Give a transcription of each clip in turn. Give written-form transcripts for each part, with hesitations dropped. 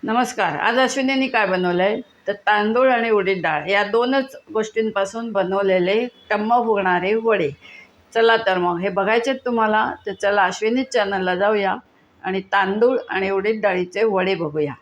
नमस्कार. आज अश्विनींनी काय बनवलं आहे तर तांदूळ आणि उडीद डाळ या दोनच गोष्टींपासून बनवलेले टम्म फुगणारे वडे. चला तर मग हे बघायचे तुम्हाला, तर चला अश्विनी चॅनलला जाऊया आणि तांदूळ आणि उडीद डाळीचे वडे बघूया.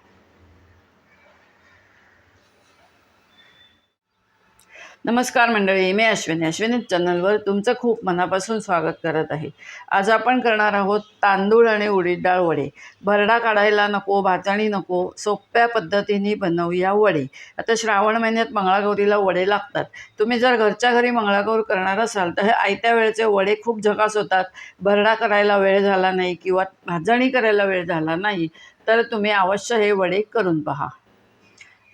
नमस्कार मंडळी, मी अश्विनी चॅनलवर तुमचं खूप मनापासून स्वागत करत आहे. आज आपण करणार आहोत तांदूळ आणि उडीद डाळ वडे. भरडा काढायला नको, भाजणी नको, सोप्या पद्धतीने बनवूया वडे. आता श्रावण महिन्यात मंगळागौरीला वडे लागतात. तुम्ही जर घरच्या घरी मंगळागौर करणार असाल तर हे आयत्या वेळेचे वडे खूप झकास होतात. भरडा करायला वेळ झाला नाही किंवा भाजणी करायला वेळ झाला नाही तर तुम्ही अवश्य हे वडे करून पहा.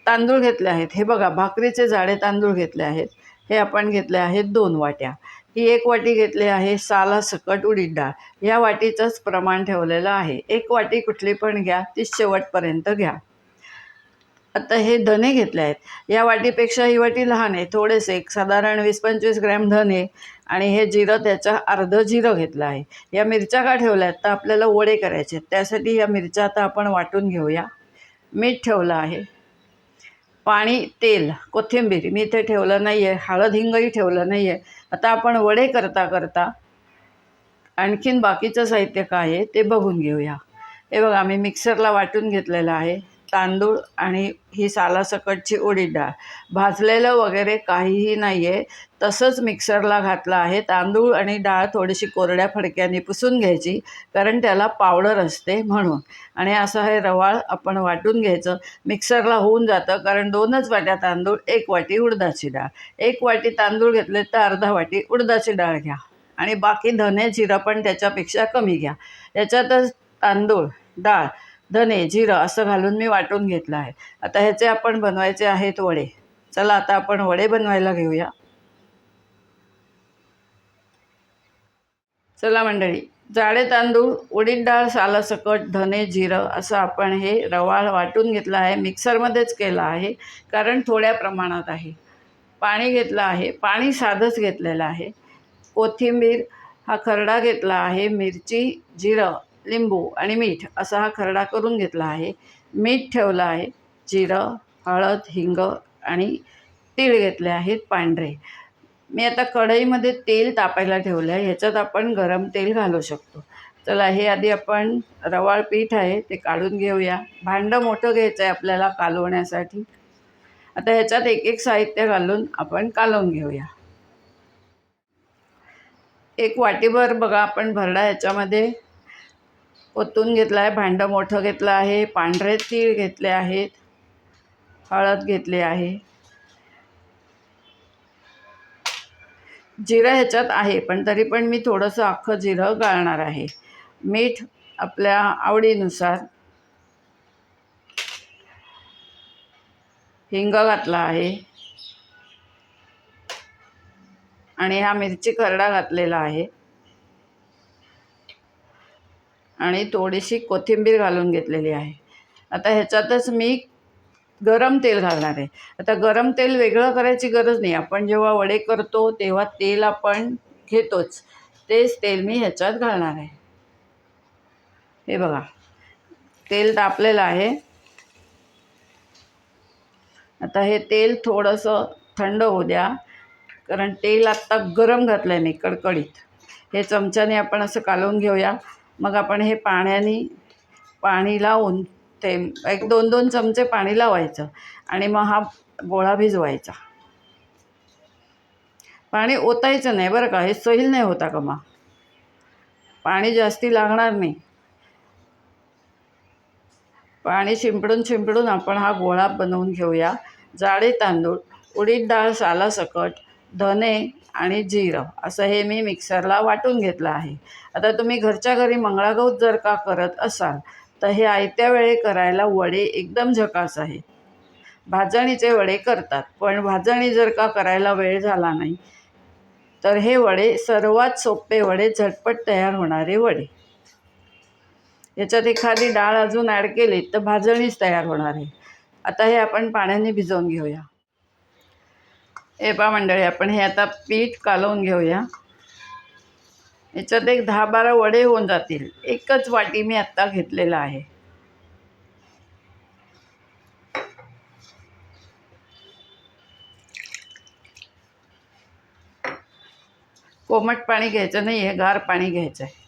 तांदूळ घेतले आहेत, हे बघा भाकरीचे जाडे तांदूळ घेतले आहेत. हे आपण घेतले आहेत 2 वाट्या. ही 1 वाटी घेतली आहे सालासकट उडीद डाळ. या वाटीचंच प्रमाण ठेवलेलं आहे. 1 वाटी कुठली पण घ्या, ती शेवटपर्यंत घ्या. आता हे धने घेतले आहेत. या वाटीपेक्षा ही वाटी लहान आहे. थोडेसे एक साधारण 20-25 ग्रॅम धने आणि हे जिरं, त्याचं अर्धं जिरं घेतलं आहे. या मिरच्या का ठेवल्या आहेत तर आपल्याला वडे करायचे, त्यासाठी या मिरच्या आता आपण वाटून घेऊया. मीठ ठेवलं आहे, पाणी, तेल, कोथिंबीर मी इथे ठेवलं नाही आहे, हळद हिंगही ठेवलं नाही आहे. आता आपण वडे करता करता आणखीन बाकीचं साहित्य काय आहे ते बघून घेऊया. हे बघा, मी मिक्सरला वाटून घेतलेलं आहे तांदूळ आणि ही सालासकटची उडीद डाळ. भाजलेलं वगैरे काहीही नाही आहे, तसंच मिक्सरला घातलं आहे. तांदूळ आणि डाळ थोडीशी कोरड्या फडक्याने पुसून घ्यायची, कारण त्याला पावडर असते म्हणून. आणि असं हे रवाळ आपण वाटून घ्यायचं. मिक्सरला होऊन जातं, कारण 2च वाट्या तांदूळ, 1 वाटी उडदाची डाळ. 1 वाटी तांदूळ घेतले तर अर्धा वाटी उडदाची डाळ घ्या आणि बाकी धने जिरं पण त्याच्यापेक्षा कमी घ्या. याच्यातच तांदूळ, डाळ, धने, जिरं असं घालून मी वाटून घेतलं आहे. आता ह्याचे आपण बनवायचे आहेत वडे. चला आता आपण वडे बनवायला घेऊया. चला मंडळी, जाडे तांदूळ, उडीद डाळ, सालासकट, धने, जिरं असं आपण हे रवाळ वाटून घेतलं आहे. मिक्सरमध्येच केलं आहे, कारण थोड्या प्रमाणात आहे. पाणी घेतलं आहे, पाणी साधंच घेतलेलं आहे. कोथिंबीर हा खरडा घेतला आहे. मिरची, जिरं, लिंबू आणि मीठ असा हा खरडा करून घेतला आहे. मीठ ठेवलं आहे. जिरं, हळद, हिंग आणि तीळ घेतले आहेत पांढरे. मी आता कढईमध्ये तेल तापायला ठेवलं आहे. ह्याच्यात आपण गरम तेल घालू शकतो. चला, हे आधी आपण रवाळ पीठ आहे ते काढून घेऊया. भांडं मोठं घ्यायचं आहे आपल्याला कालवण्यासाठी. आता ह्याच्यात एक एक साहित्य घालून आपण कालवून घेऊया. 1 वाटीभर बघा आपण भरडा ह्याच्यामध्ये ओतून घेतला आहे. भांडं मोठं घेतलं आहे. पांढरे तीळ घेतले आहेत. हळद घेतली आहे. जिरं ह्याच्यात आहे, पण तरी पण मी थोडंसं अख्खं जिरं गाळणार आहे. मीठ आपल्या आवडीनुसार. हिंग घातला आहे आणि हा मिरची खरडा घातलेला आहे आणि थोडीशी कोथिंबीर घालून घेतलेली आहे. आता ह्याच्यातच मी गरम तेल घालणार आहे. आता गरम तेल वेगळं करायची गरज नाही. आपण जेव्हा वडे करतो तेव्हा तेल आपण घेतोच, तेच तेल मी ह्याच्यात घालणार आहे. हे बघा, तेल तापलेलं आहे. आता हे तेल थोडंसं थंड होऊ द्या, कारण तेल आत्ता गरम घातलं आहे मी कडकडीत. हे चमच्याने आपण असं कालवून घेऊया. मग आपण हे पाणी लावून ते 1-2 चमचे पाणी लावायचं आणि मग हा गोळा भिजवायचा. पाणी ओतायचं नाही बरं का, हे सैल नाही होता कामा. पाणी जास्ती लागणार नाही. पाणी शिंपडून आपण हा गोळा बनवून घेऊया. जाडे तांदूळ, उडीद डाळ सालासकट, धने आणि जिरं असं हे मी मिक्सरला वाटून घेतलं आहे. आता तुम्ही घरच्या घरी मंगळागौर जर का करत असाल तर हे आयत्या वेळी करायला वडे एकदम झकास आहे. भाजणीचे वडे करतात, पण भाजणी जर का करायला वेळ झाला नाही तर हे वडे सर्वात सोपे वडे, झटपट तयार होणारे वडे. याच्यात एखादी डाळ अजून ॲड केली तर भाजणीच तयार होणार आहे. आता हे आपण पाण्याने भिजवून घेऊया. हे पहा मंडळी, आपण हे आता पीठ कालवून घेऊया. याच्यात एक 10-12 वडे होऊन जातील. 1च वाटी मी आत्ता घेतलेला आहे. कोमट पाणी घ्यायचं नाही आहे, गार पाणी घ्यायचं आहे.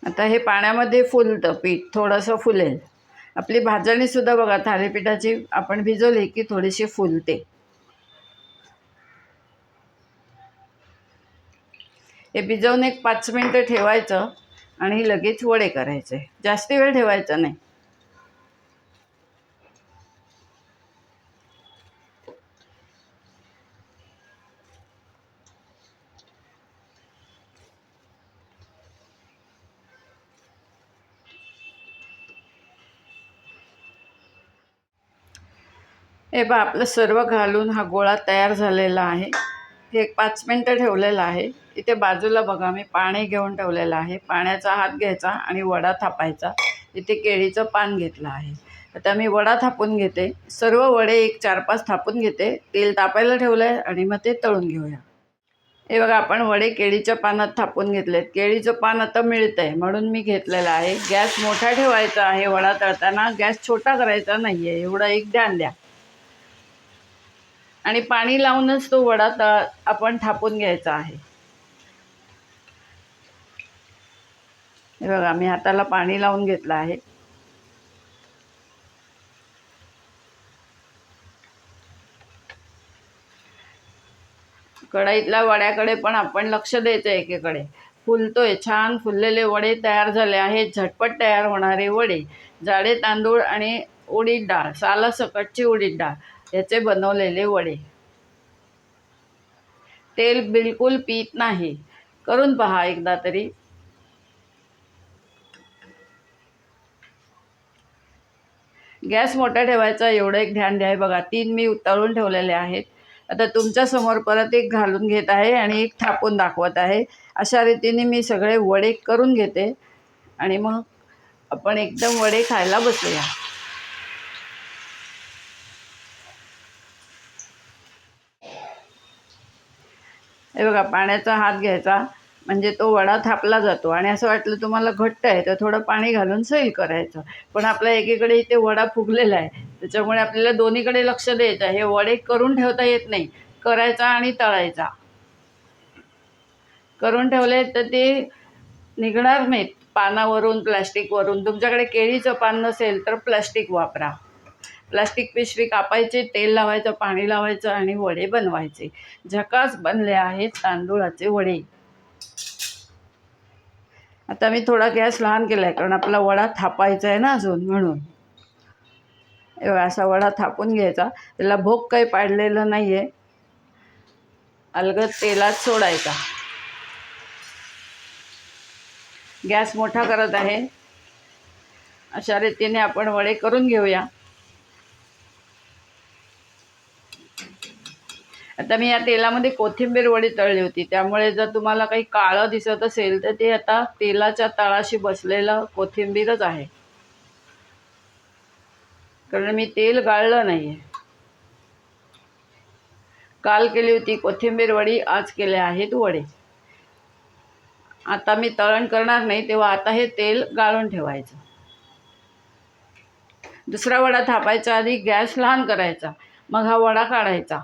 आता हे पाण्यामध्ये फुलतं पीठ, थोडंसं फुलेल. आपली भाजणीसुद्धा बघा थालीपीठाची आपण भिजवली की थोडीशी फुलते. हे भिजवून एक 5 मिनटं ठेवायचं आणि लगेच वडे करायचे. जास्ती वेळ ठेवायचा नाही. हे बघा आपलं सर्व घालून हा गोळा तयार झालेला आहे. हे एक 5 मिनटं ठेवलेलं आहे. इथे बाजूला बघा मी पाणी घेऊन ठेवलेलं आहे. पाण्याचा हात घ्यायचा आणि वडा थापायचा. इथे केळीचं पान घेतलं आहे. आता मी वडा थापून घेते. सर्व वडे एक 4-5 थापून घेते. तेल तापायला ठेवलं आहे आणि मग ते तळून घेऊया. हे बघा आपण वडे केळीच्या पानात थापून घेतलेत. केळीचं पान आता मिळतं आहे म्हणून मी घेतलेलं आहे. गॅस मोठा ठेवायचा आहे. वडा तळताना गॅस छोटा करायचा नाही आहे, एवढं एक ध्यान द्या. आणि पाणी लावूनच तो वडा आपण थापून घ्यायचा आहे. हे बघा मी हाताला पाणी लावून घेतलं आहे. कढईतल्या वड्याकडे पण आपण लक्ष द्यायचं एकीकडे. फुलतोय, छान फुललेले वडे तयार झाले आहेत. झटपट तयार होणारे वडे. जाडे तांदूळ आणि उडीद डाळ, सालासकटची उडीद डाळ याचे बनवलेले वडे. तेल बिलकुल पीत नाही. करून पहा एकदा तरी. गॅस मोठा ठेवायचा एवढं एक ध्यान द्या. बघा 3 मी तळून ठेवलेले आहेत. आता तुमच्यासमोर परत एक घालून घेत आहे आणि एक थापून दाखवत आहे. अशा रीतीने मी सगळे वडे करून घेते आणि मग आपण एकदम वडे खायला बसूया. हे बघा पाण्याचा हात घ्यायचा म्हणजे तो वडा थापला जातो आणि असं वाटलं तुम्हाला घट्ट आहे तर थोडं पाणी घालून सैल करायचं. पण आपल्या एकीकडे इथे वडा फुगलेला आहे त्याच्यामुळे आपल्याला दोन्हीकडे लक्ष द्यायचं. हे वडे करून ठेवता येत नाही, करायचा आणि तळायचा. करून ठेवले तर ते निघणार नाहीत पानावरून, प्लॅस्टिकवरून. तुमच्याकडे केळीचं पान नसेल तर प्लॅस्टिक वापरा. प्लास्टिक पिशवी कापायचे, तेल लावायचं, पाणी लावायचं आणि वडे बनवायचे. झकास बनले आहेत तांदूळाचे वडे. आता मी थोडा गॅस लहान केला आहे कारण आपला वडा थापायचा आहे ना अजून, म्हणून. असा वडा थापून घ्यायचा. त्याला भोग काही पाडलेलं नाही आहे, अलगद तेलात सोडायचा. गॅस मोठा करत आहे. अशा रीतीने आपण वडे करून घेऊया. आता मी या तेलामध्ये कोथिंबीर वडी तळली होती, त्यामुळे जर तुम्हाला काही काळं दिसत असेल तर ते आता तेलाच्या तळाशी बसलेलं कोथिंबीरच आहे, कारण मी तेल गाळलं नाही आहे. काल केली होती कोथिंबीर वडी, आज केले आहेत वडे. आता मी तळण करणार नाही तेव्हा आता हे तेल गाळून ठेवायचं. दुसरा वडा थापायचा आधी गॅस लहान करायचा, मग हा वडा काढायचा.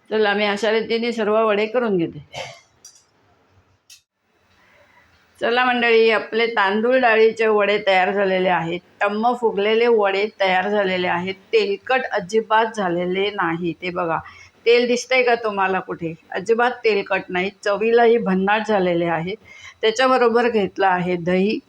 चला मी अशा रीतीने सर्व वडे करून घेते. चला मंडळी, आपले तांदूळ डाळीचे वडे तयार झालेले आहेत. टम्म फुगलेले वडे तयार झालेले आहेत. तेलकट अजिबात झालेले नाही. ते बघा, तेल दिसतंय का तुम्हाला कुठे? अजिबात तेलकट नाही. चवीलाही भन्नाट झालेले आहेत. त्याच्याबरोबर घेतलं आहे दही,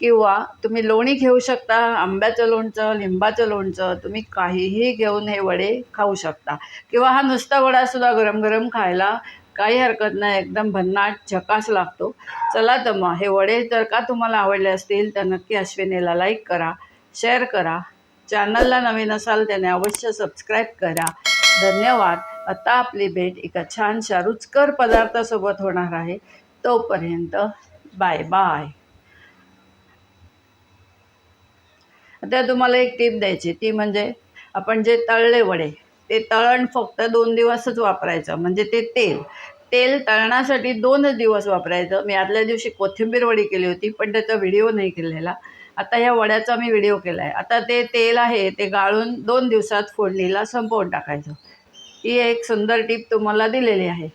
किंवा तुम्ही लोणी घेऊ शकता. आंब्याचं लोणचं, लिंबाचं लोणचं, तुम्ही काहीही घेऊन हे वडे खाऊ शकता. किंवा हा नुसता वडासुद्धा गरम गरम खायला काही हरकत नाही. एकदम भन्नाट झकास लागतो. चला तर मग हे वडे जर का तुम्हाला आवडले असतील तर नक्की अश्विनीला लाईक करा, शेअर करा. चॅनलला नवीन असाल त्याने अवश्य सबस्क्राईब करा. धन्यवाद. आता आपली भेट एका छानशा रुचकर पदार्थासोबत होणार आहे. तोपर्यंत बाय बाय. आता तुम्हाला एक टीप द्यायची, ती म्हणजे आपण जे तळले वडे ते तळण फक्त 2 दिवसच वापरायचं. म्हणजे ते तेल तळण्यासाठी 2च दिवस वापरायचं. मी आदल्या दिवशी कोथिंबीर वडी केली होती, पण त्याचा व्हिडिओ नाही केलेला. आता ह्या वड्याचा मी व्हिडिओ केला आहे. आता ते तेल आहे ते गाळून 2 दिवसात फोडणीला संपवून टाकायचं. ही एक सुंदर टीप तुम्हाला दिलेली आहे.